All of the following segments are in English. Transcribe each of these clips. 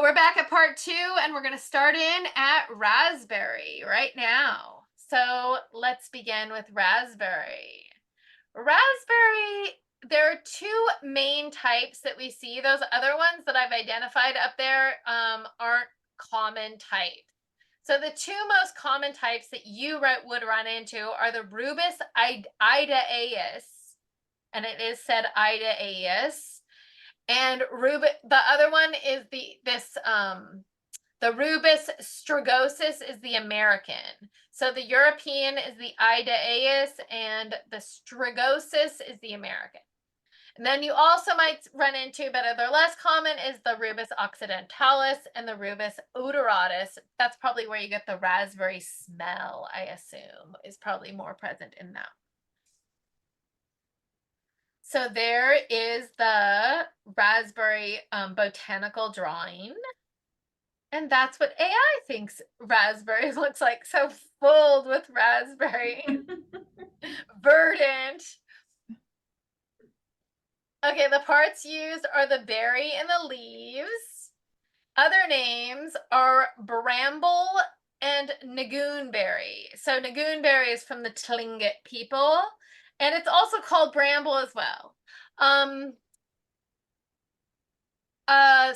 we're back at part 2, and we're going to start in at raspberry right now. So let's begin with raspberry. Raspberry, there are 2 main types that we see. Those other ones that I've identified up there aren't common types. So the 2 most common types that you would run into are the Rubus idaeus, and it is said idaeus. And the other one is the Rubus strigosus is the American. So the European is the idaeus and the strigosus is the American. And then you also might run into, but they're less common, is the Rubus occidentalis and the Rubus odораtus. That's probably where you get the raspberry smell, I assume, is probably more present in that. So there is the raspberry botanical drawing. And that's what AI thinks raspberry looks like. So filled with raspberry. Verdant. Okay, the parts used are the berry and the leaves. Other names are bramble and nagoonberry. So nagoonberry is from the Tlingit people. And it's also called bramble as well.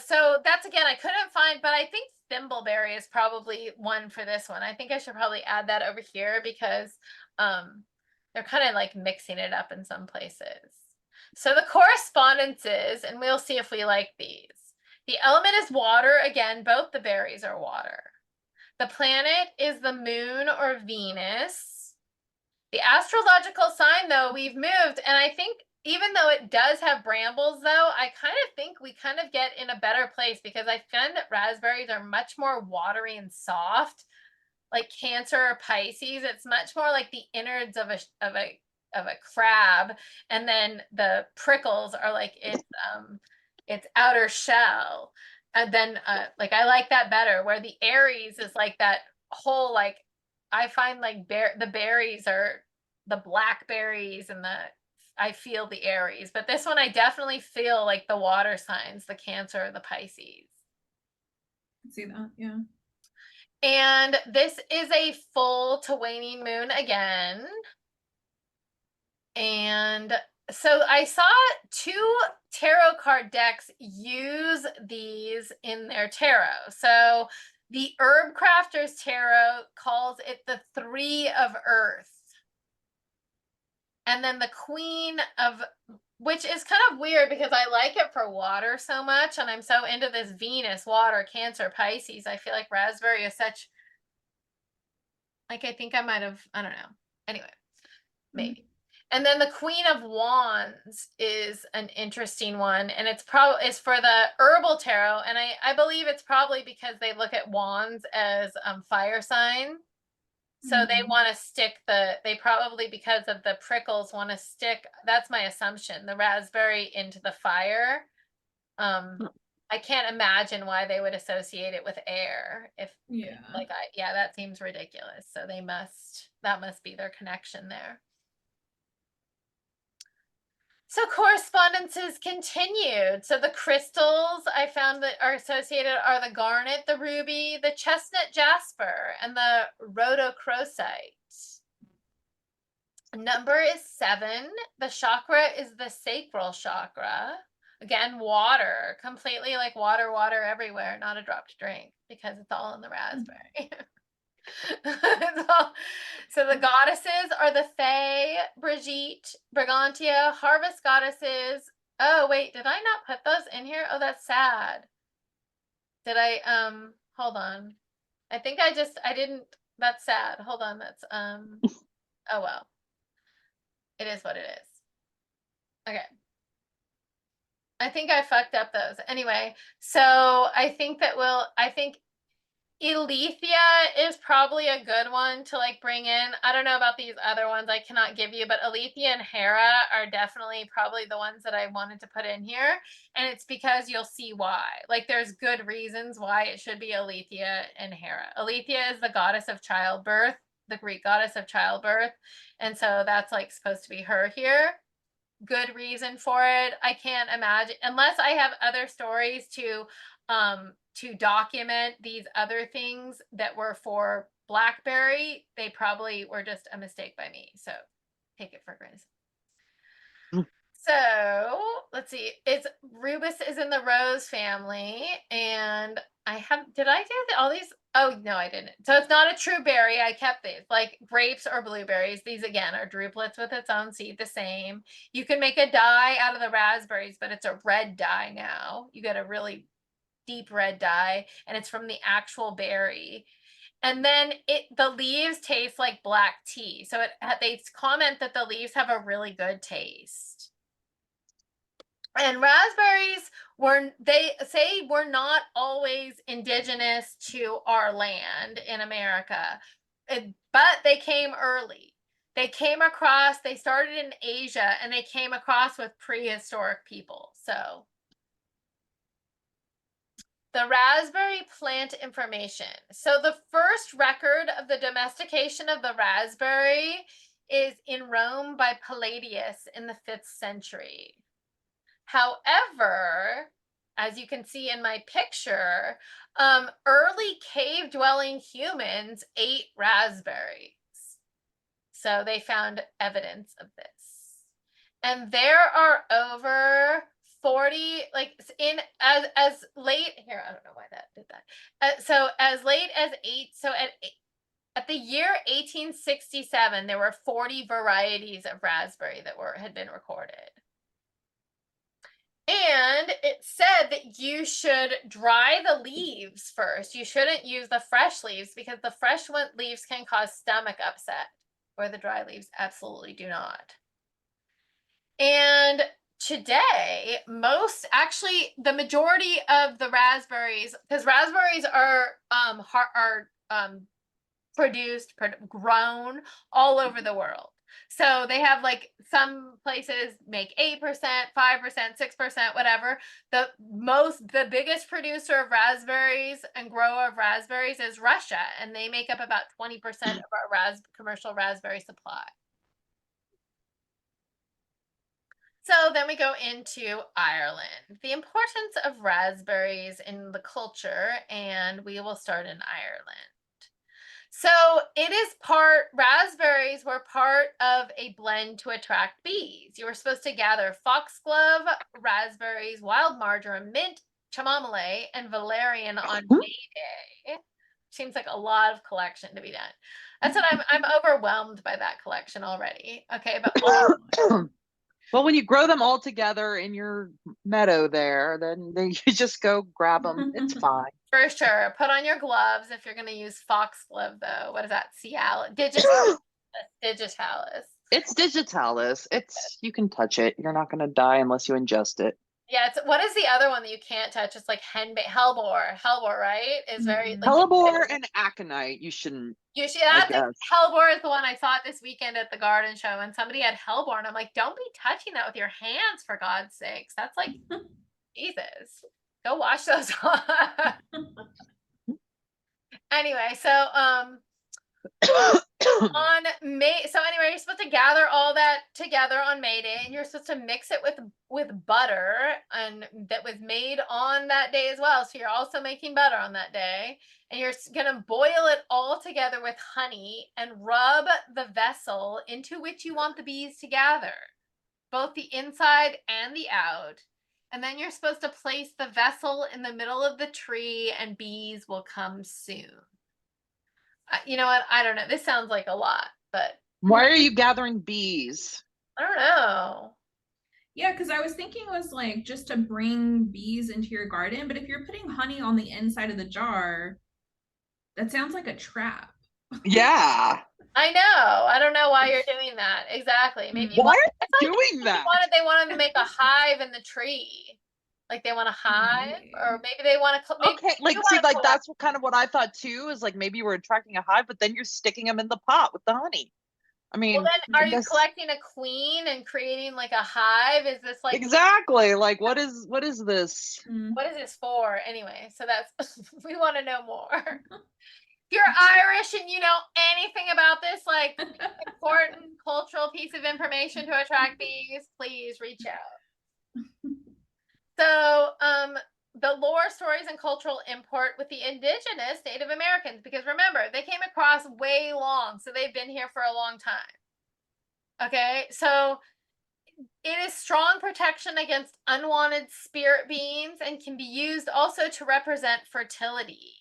So that's, again, I couldn't find, but I think thimbleberry is probably one for this one. I think I should probably add that over here because they're kind of like mixing it up in some places. So the correspondences, and we'll see if we like these. The element is water. Again, both the berries are water. The planet is the moon or Venus. The astrological sign, though, we've moved, and I think even though it does have brambles, though, I kind of think we kind of get in a better place because I find that raspberries are much more watery and soft, like Cancer or Pisces. It's much more like the innards of a crab, and then the prickles are like its outer shell. And then like I like that better, where the Aries is like that whole, like, I find like the berries are the blackberries and I feel the Aries, but this one I definitely feel like the water signs, the Cancer or the Pisces. I see that, yeah. And this is a full to waning moon again. And so I saw 2 tarot card decks use these in their tarot. So the Herb Crafter's Tarot calls it the 3 of Earth. And then the Queen of, which is kind of weird because I like it for water so much. And I'm so into this Venus, water, Cancer, Pisces. I feel like raspberry is such, like, I think I might have, I don't know. Anyway, maybe. And then the Queen of Wands is an interesting one, and it's for the Herbal Tarot, and I believe it's probably because they look at wands as fire sign, so they want to stick they probably, because of the prickles, want to stick, that's my assumption, the raspberry into the fire. I can't imagine why they would associate it with air. If yeah, that seems ridiculous. So that must be their connection there. So correspondences continued. So the crystals I found that are associated are the garnet, the ruby, the chestnut jasper, and the rhodochrosite. Number is 7. The chakra is the sacral chakra. Again, water, completely like water, water everywhere, not a drop to drink because it's all in the raspberry. So the goddesses are the Fae, Brigitte, Brigantia, harvest goddesses. Oh, wait, did I not put those in here? Oh, that's sad. Did I, hold on. I think I didn't, that's sad. Hold on, that's, oh, well. It is what it is. Okay. I think I fucked up those. Anyway, so I think Alethea is probably a good one to like bring in. I don't know about these other ones I cannot give you, but Alethea and Hera are definitely probably the ones that I wanted to put in here. And it's because you'll see why. Like there's good reasons why it should be Alethea and Hera. Alethea is the goddess of childbirth, the Greek goddess of childbirth. And so that's like supposed to be her here. Good reason for it. I can't imagine, unless I have other stories to to document these other things that were for blackberry. They probably were just a mistake by me. So take it for granted. So let's see. It's Rubus is in the rose family, and did I do all these? Oh no, I didn't. So it's not a true berry. I kept these like grapes or blueberries. These again are drupelets with its own seed, the same. You can make a dye out of the raspberries, but it's a red dye now. You get a really deep red dye, and it's from the actual berry. And then the leaves taste like black tea. So they comment that the leaves have a really good taste. And raspberries they say were not always indigenous to our land in America, but they came early. They started in Asia, and they came across with prehistoric people. So the raspberry plant information. So the first record of the domestication of the raspberry is in Rome by Palladius in the 5th century. However, as you can see in my picture, early cave-dwelling humans ate raspberries. So they found evidence of this. And there are over 40, like as late, here, I don't know why that did that. So as late as at the year 1867, there were 40 varieties of raspberry that had been recorded. And it said that you should dry the leaves first. You shouldn't use the fresh leaves because the fresh leaves can cause stomach upset, where the dry leaves absolutely do not. And today, the majority of the raspberries, because raspberries are grown all over the world. So they have like some places make 8%, 5%, 6%, whatever. The biggest producer of raspberries and grower of raspberries is Russia, and they make up about 20% of our commercial raspberry supply. So then we go into Ireland, the importance of raspberries in the culture, and we will start in Ireland. So raspberries were part of a blend to attract bees. You were supposed to gather foxglove, raspberries, wild marjoram, mint, chamomile, and valerian on May Day. Seems like a lot of collection to be done. That's what I'm overwhelmed by that collection already. Okay, but well, when you grow them all together in your meadow there, then you just go grab them. It's fine. For sure. Put on your gloves if you're going to use foxglove, though. What is that? Digitalis. It's digitalis. You can touch it. You're not going to die unless you ingest it. Yeah, what is the other one that you can't touch? It's like hellebore. Hellebore, right? Is very like hellebore and aconite. You shouldn't. Hellebore is the one I saw this weekend at the garden show, and somebody had hellebore, and I'm like, don't be touching that with your hands, for God's sakes. That's like Jesus. Go wash those off. Anyway, so you're supposed to gather all that together on May Day, and you're supposed to mix it with butter, and that was made on that day as well. So you're also making butter on that day, and you're gonna boil it all together with honey and rub the vessel into which you want the bees to gather, both the inside and the out. And then you're supposed to place the vessel in the middle of the tree, and bees will come soon. You know what? I don't know. This sounds like a lot, but why are you gathering bees? I don't know. Yeah, because I was thinking it was like just to bring bees into your garden, but if you're putting honey on the inside of the jar, that sounds like a trap. Yeah. I know. I don't know why you're doing that. Exactly. Maybe why are you doing that? They wanted to make a hive in the tree. Like they want a hive, or maybe they want to. Okay, that's kind of what I thought too. Is like maybe you were attracting a hive, but then you're sticking them in the pot with the honey. I mean, well, then are you collecting a queen and creating like a hive? Is this like exactly like what is this? What is this for anyway? So that's we want to know more. If you're Irish and you know anything about this, like important cultural piece of information to attract bees, please reach out. So, the lore, stories, and cultural import with the indigenous Native Americans, because remember, they came across way long, so they've been here for a long time. Okay, so it is strong protection against unwanted spirit beings and can be used also to represent fertility.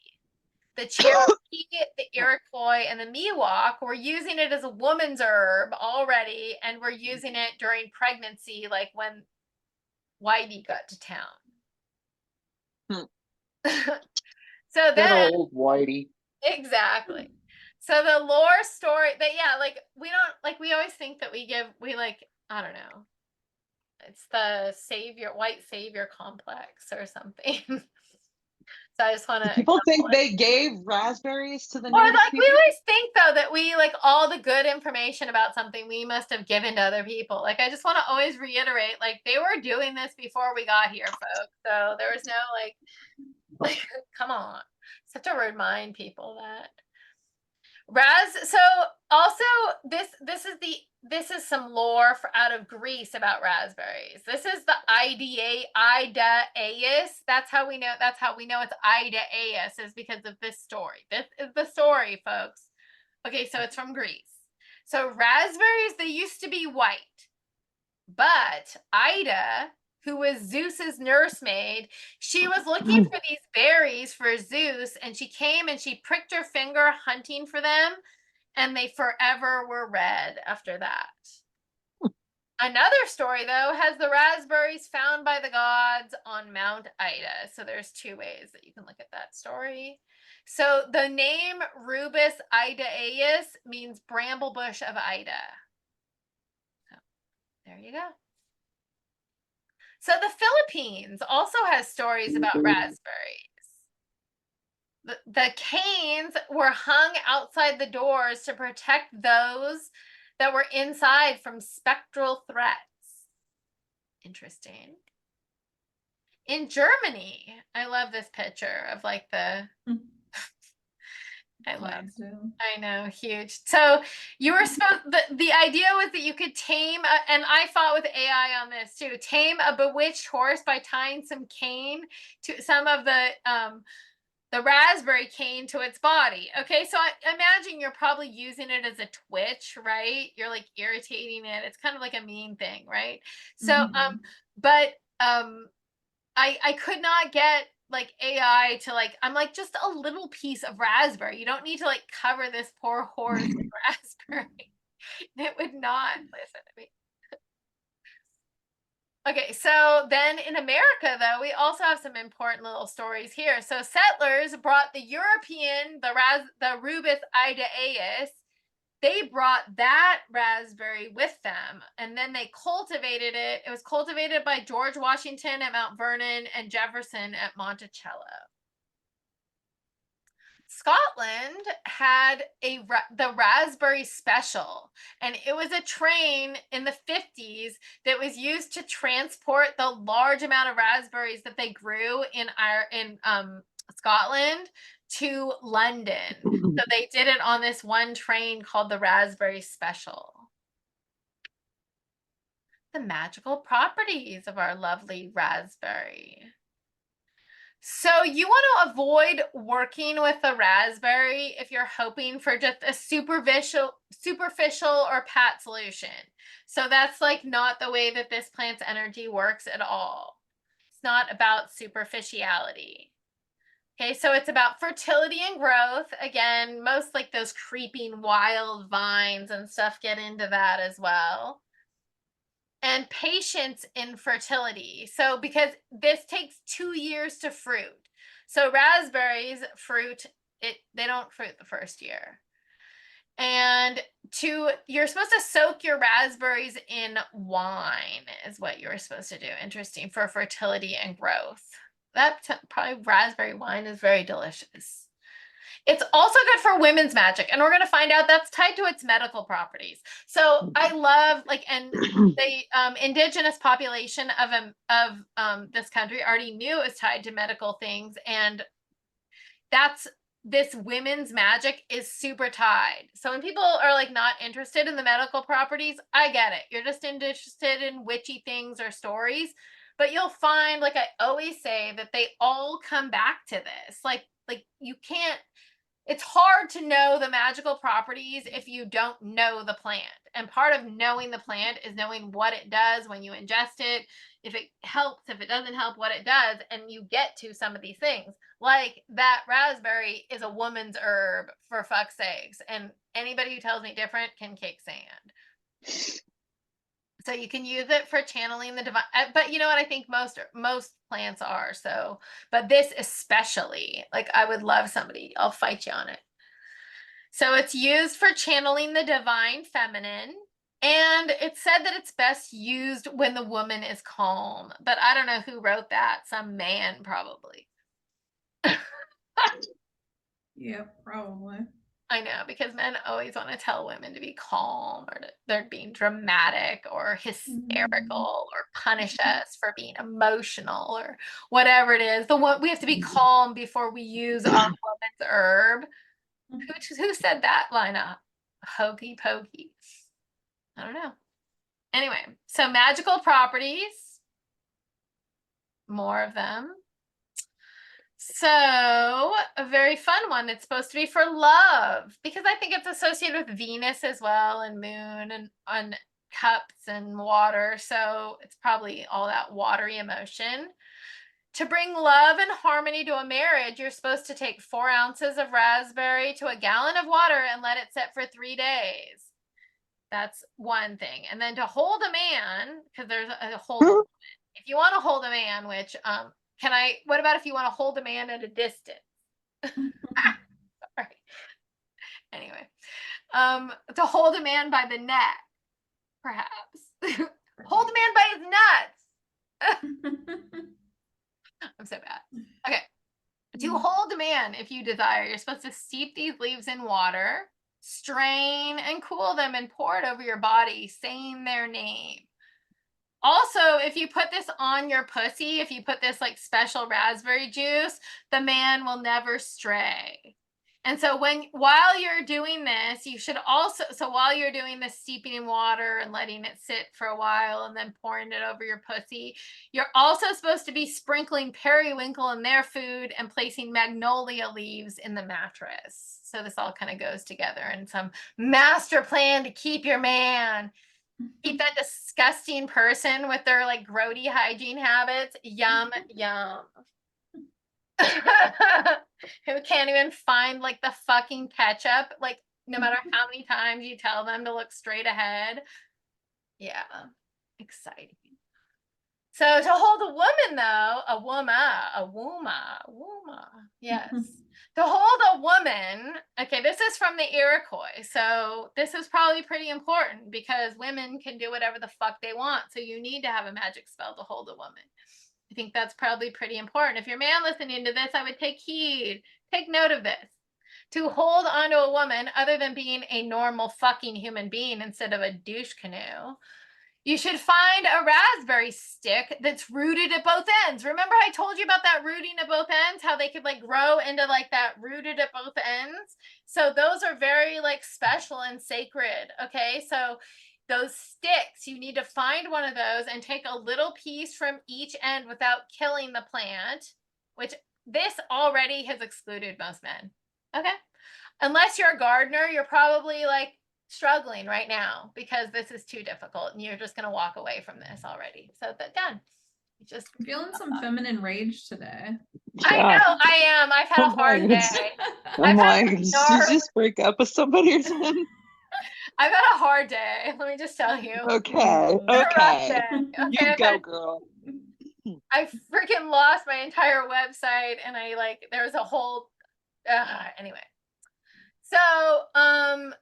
The Cherokee, the Iroquois, and the Miwok were using it as a woman's herb already, and were using it during pregnancy, like when Whitey got to town. So Good then, old Whitey. exactly. So the lore story that, yeah, like we don't, like, we always think that we like, I don't know. It's the savior, white savior complex or something. So I just want to. People think they gave raspberries to the Or native like we people. always think though that we, like, all the good information about something we must have given to other people. Like, I just want to always reiterate, like, they were doing this before we got here, folks. So there was no like come on. Just have to remind people that. So also this is some lore out of Greece about raspberries. This is the idaeus. That's how we know it's idaeus, is because of this story. This is the story, folks. Okay, so it's from Greece. So raspberries, they used to be white, but Ida, who was Zeus's nursemaid, she was looking for these berries for Zeus, and she came and she pricked her finger hunting for them, and they forever were red after that. Another story, though, has the raspberries found by the gods on Mount Ida. So there's two ways that you can look at that story. So the name Rubus idaeus means bramble bush of Ida. So there you go. So the Philippines also has stories about raspberries. The canes were hung outside the doors to protect those that were inside from spectral threats. Interesting. In Germany, I love this picture of like the I know, huge. So you were supposed, the idea was that you could tame and I fought with AI on this too, tame a bewitched horse by tying some cane to some of the raspberry cane to its body. Okay, so I imagine you're probably using it as a twitch, right? You're like irritating it. It's kind of like a mean thing, right? So but I could not get like AI to like, I'm like, just a little piece of raspberry. You don't need to like cover this poor horse with raspberry. It would not listen to me. Okay, so then in America, though, we also have some important little stories here. So settlers brought the European, the Rubus idaeus. They brought that raspberry with them, and then they cultivated it. It was cultivated by George Washington at Mount Vernon and Jefferson at Monticello. Scotland had the Raspberry Special, and it was a train in the 50s that was used to transport the large amount of raspberries that they grew in Scotland to London. So they did it on this one train called the Raspberry Special. The magical properties of our lovely raspberry. So you want to avoid working with a raspberry if you're hoping for just a superficial or pat solution. So that's like not the way that this plant's energy works at all. It's not about superficiality. Okay, so it's about fertility and growth. Again, most like those creeping wild vines and stuff get into that as well. And patience in fertility. So because this takes 2 years to fruit. So raspberries fruit, they don't fruit the first year. And you're supposed to soak your raspberries in wine is what you're supposed to do. Interesting, for fertility and growth. That probably raspberry wine is very delicious. It's also good for women's magic, and we're going to find out that's tied to its medical properties. So I love, like, and the indigenous population of this country already knew it was tied to medical things, and this women's magic is super tied. So when people are like not interested in the medical properties, I get it. You're just interested in witchy things or stories. But you'll find, like I always say, that they all come back to this. Like you can't, it's hard to know the magical properties if you don't know the plant. And part of knowing the plant is knowing what it does when you ingest it, if it helps, if it doesn't help, what it does. And you get to some of these things. Like that raspberry is a woman's herb, for fuck's sakes. And anybody who tells me different can kick sand. So you can use it for channeling the divine, but you know what? I think most plants are. So, but this especially, like I would love somebody, I'll fight you on it. So it's used for channeling the divine feminine. And it's said that it's best used when the woman is calm, but I don't know who wrote that. Some man probably. Yeah, probably. I know, because men always want to tell women to be calm, or they're being dramatic or hysterical, or punish us for being emotional, or whatever it is. We have to be calm before we use our woman's herb. Who said that line up? Hokey pokey. I don't know. Anyway, so magical properties. More of them. So a very fun one. It's supposed to be for love, because I think it's associated with Venus as well, and moon, and on cups and water. So it's probably all that watery emotion. To bring love and harmony to a marriage, you're supposed to take 4 ounces of raspberry to a gallon of water and let it sit for 3 days. That's one thing. And then to hold a man, because there's a hold a woman. If you want to hold a man, which what about if you want to hold a man at a distance? Sorry. Anyway, to hold a man by the neck, perhaps. Hold a man by his nuts. I'm so bad. Okay. To hold a man, if you desire, you're supposed to steep these leaves in water, strain and cool them, and pour it over your body, saying their name. Also, if you put this on your pussy, if you put this like special raspberry juice, the man will never stray. And so while you're doing this, you should also, so while you're doing this steeping in water and letting it sit for a while and then pouring it over your pussy, you're also supposed to be sprinkling periwinkle in their food and placing magnolia leaves in the mattress. So this all kind of goes together in some master plan to keep your man. Keep that disgusting person with their like grody hygiene habits. Yum, yum. Who can't even find like the fucking ketchup, like no matter how many times you tell them to look straight ahead. Yeah, exciting. So to hold a woman though, a woman, yes. To hold a woman, okay, this is from the Iroquois, so this is probably pretty important because women can do whatever the fuck they want, so you need to have a magic spell to hold a woman. I think that's probably pretty important. If you're a man listening to this, I would take heed, take note of this. To hold onto a woman, other than being a normal fucking human being instead of a douche canoe, you should find a raspberry stick that's rooted at both ends. Remember I told you about that rooting at both ends, how they could like grow into like that rooted at both ends? So those are very like special and sacred, okay? So those sticks, you need to find one of those and take a little piece from each end without killing the plant, which this already has excluded most men, okay? Unless you're a gardener, you're probably like struggling right now because this is too difficult and you're just going to walk away from this already. So that done. Just I'm feeling some feminine rage today. I know I am. I've had a hard day. I'm like, did you just break up with somebody or something? I've had a hard day. Let me just tell you. Okay. Okay. You go, girl. I freaking lost my entire website and there was a whole, anyway. So,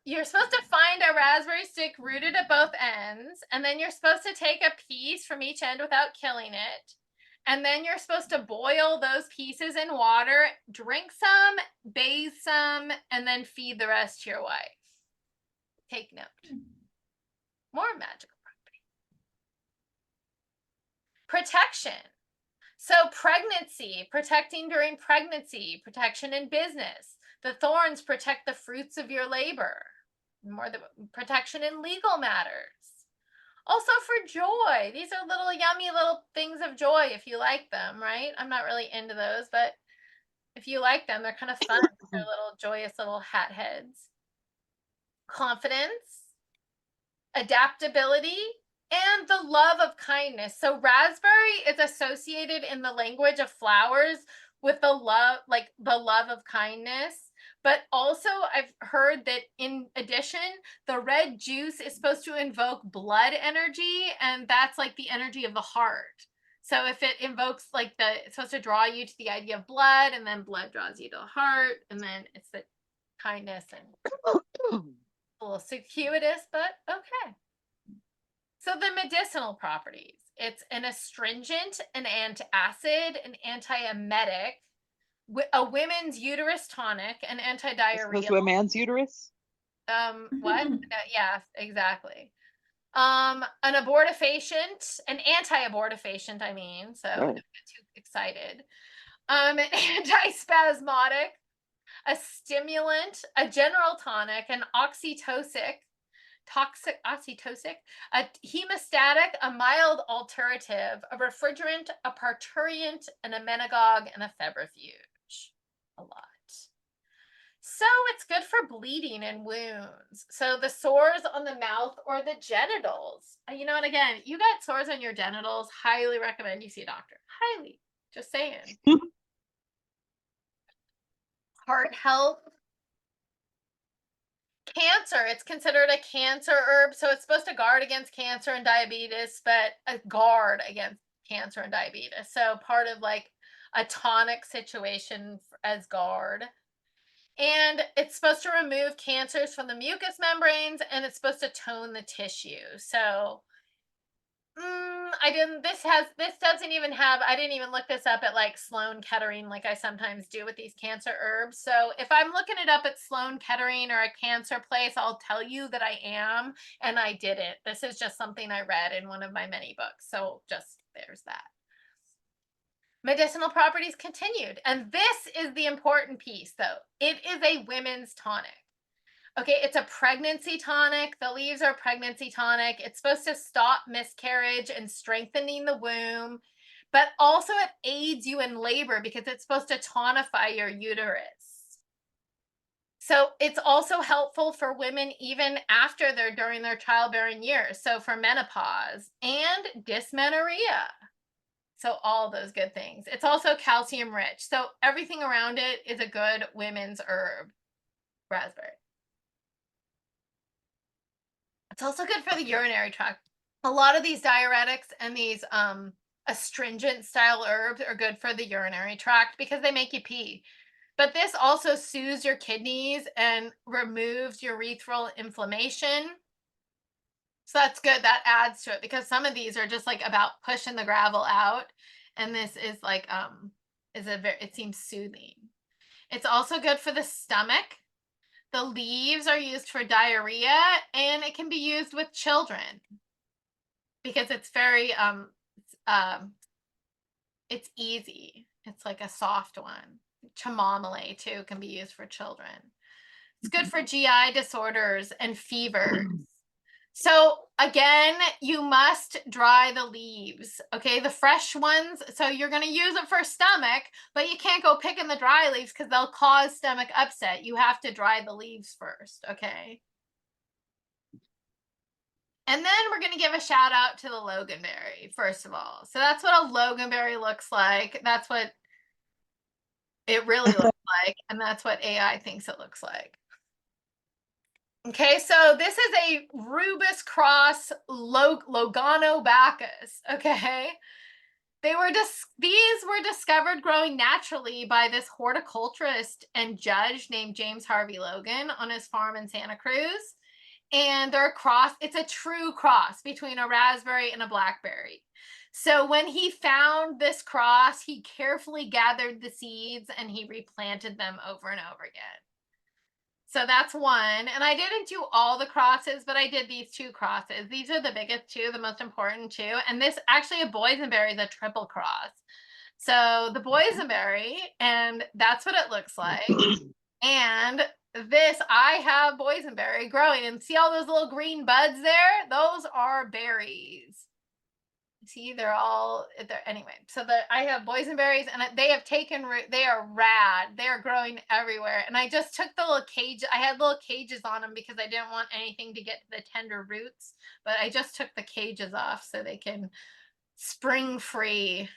you're supposed to find a raspberry stick rooted at both ends, and then you're supposed to take a piece from each end without killing it. And then you're supposed to boil those pieces in water, drink some, bathe some, and then feed the rest to your wife. Take note. More magical property. Protection. So pregnancy, protecting during pregnancy, protection in business. The thorns protect the fruits of your labor. More the protection in legal matters. Also for joy. These are little yummy little things of joy if you like them, right? I'm not really into those, but if you like them, they're kind of fun. They're little joyous little hat heads. Confidence, adaptability, and the love of kindness. So raspberry is associated in the language of flowers with the love, like the love of kindness. But also I've heard that in addition, the red juice is supposed to invoke blood energy, and that's like the energy of the heart. So if it invokes like it's supposed to draw you to the idea of blood, and then blood draws you to the heart, and then it's the kindness and a little circuitous, but okay. So the medicinal properties. It's an astringent, an antacid, an antiemetic, a women's uterus tonic, an As anti-diarrheal. opposed to a man's uterus? What? Yeah, exactly. An abortifacient, an anti-abortifacient, I mean, so Right. don't get too excited. An antispasmodic, a stimulant, a general tonic, an oxytocic, a hemostatic, a mild alterative, a refrigerant, a parturient, an emmenagogue, and a febrifuge. A lot. So it's good for bleeding and wounds. So the sores on the mouth or the genitals. You know, and again, you got sores on your genitals, highly recommend you see a doctor. Highly. Just saying. Heart health. Cancer, it's considered a cancer herb, so it's supposed to guard against cancer and diabetes, but a guard against cancer and diabetes. So part of like a tonic situation as guard. And it's supposed to remove cancers from the mucous membranes, and it's supposed to tone the tissue. So I didn't even look this up at like Sloan Kettering like I sometimes do with these cancer herbs. So if I'm looking it up at Sloan Kettering or a cancer place, I'll tell you that I am, and I didn't. This is just something I read in one of my many books. So just there's that. Medicinal properties continued. And this is the important piece though. It is a women's tonic. Okay, it's a pregnancy tonic. The leaves are pregnancy tonic. It's supposed to stop miscarriage and strengthening the womb, but also it aids you in labor because it's supposed to tonify your uterus. So it's also helpful for women even after during their childbearing years. So for menopause and dysmenorrhea. So all those good things. It's also calcium rich. So everything around it is a good women's herb, raspberry. It's also good for the urinary tract. A lot of these diuretics and these astringent style herbs are good for the urinary tract because they make you pee. But this also soothes your kidneys and removes urethral inflammation. So that's good. That adds to it because some of these are just like about pushing the gravel out. And this is like, it seems soothing. It's also good for the stomach. The leaves are used for diarrhea, and it can be used with children because it's very it's easy. It's like a soft one. Chamomile too can be used for children. It's good for GI disorders and fevers. So again, you must dry the leaves, okay? The fresh ones, so you're going to use it for stomach, but you can't go picking the dry leaves because they'll cause stomach upset. You have to dry the leaves first, okay? And then we're going to give a shout out to the loganberry, first of all. So that's what a loganberry looks like. That's what it really looks like, and that's what AI thinks it looks like. Okay, so this is a Rubus cross Loganobacchus, okay? These were discovered growing naturally by this horticulturist and judge named James Harvey Logan on his farm in Santa Cruz. And they're it's a true cross between a raspberry and a blackberry. So when he found this cross, he carefully gathered the seeds and he replanted them over and over again. So that's one. And I didn't do all the crosses, but I did these two crosses. These are the biggest two, the most important two. And this actually a boysenberry is a triple cross. So the boysenberry, and that's what it looks like. And this, I have boysenberry growing, and see all those little green buds there? Those are berries. See, they're anyway. So I have boysenberries, and they have taken root. They are rad. They are growing everywhere. And I just took the little cage. I had little cages on them because I didn't want anything to get to the tender roots. But I just took the cages off so they can spring free.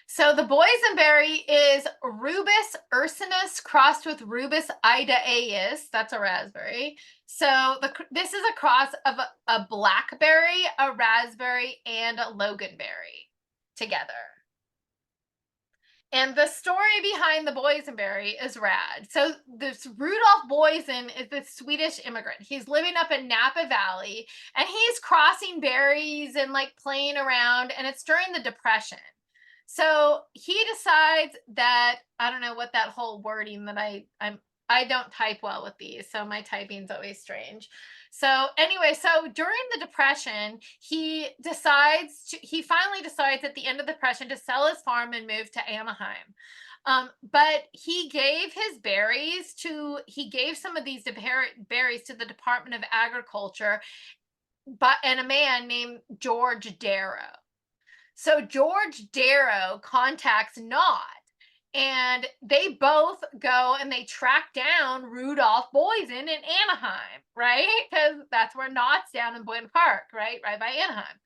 So the boysenberry is Rubus ursinus crossed with Rubus idaeus. That's a raspberry. So this is a cross of a blackberry, a raspberry, and a loganberry together. And the story behind the boysenberry is rad. So this Rudolf Boysen is this Swedish immigrant. He's living up in Napa Valley, and he's crossing berries and like playing around, and it's during the Depression. So he decides that, I don't know what that whole wording that I don't type well with these, so my typing's always strange. So anyway, so during the Depression, he finally decides at the end of the Depression to sell his farm and move to Anaheim. But he gave some of these berries to the Department of Agriculture, and a man named George Darrow. So George Darrow contacts Nott, and they both go and they track down Rudolf Boysen in Anaheim, right? Because that's where Nott's down in Boynton Park, right by Anaheim.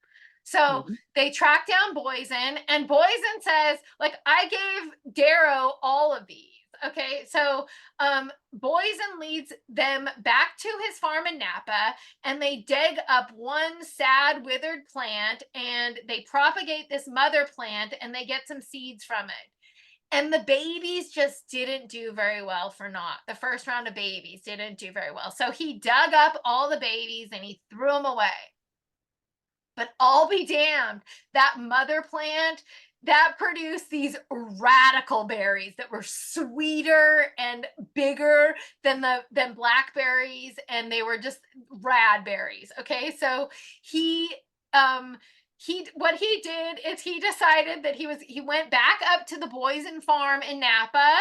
So they track down Boysen, and Boysen says, like, I gave Darrow all of these. Okay, so Boysen leads them back to his farm in Napa, and they dig up one sad withered plant, and they propagate this mother plant, and they get some seeds from it. And the babies just didn't do very well for Nott. The first round of babies didn't do very well. So he dug up all the babies and he threw them away. But I'll be damned, that mother plant that produced these radical berries that were sweeter and bigger than blackberries, and they were just rad berries. Okay, so what he did is he decided that he went back up to the Boysen farm in Napa,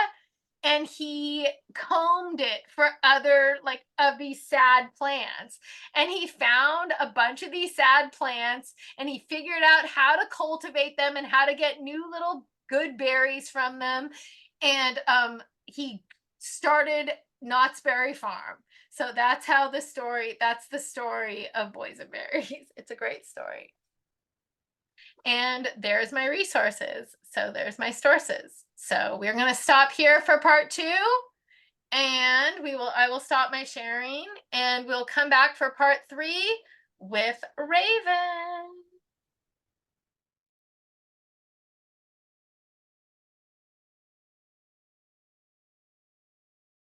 and he combed it for other of these sad plants, and he found a bunch of these sad plants, and he figured out how to cultivate them and how to get new little good berries from them, and he started Knott's Berry Farm. So that's the story of boysenberries. It's a great story. And there's my resources. So there's my sources. So we're going to stop here for part 2, and I will stop my sharing, and we'll come back for part 3 with Raven.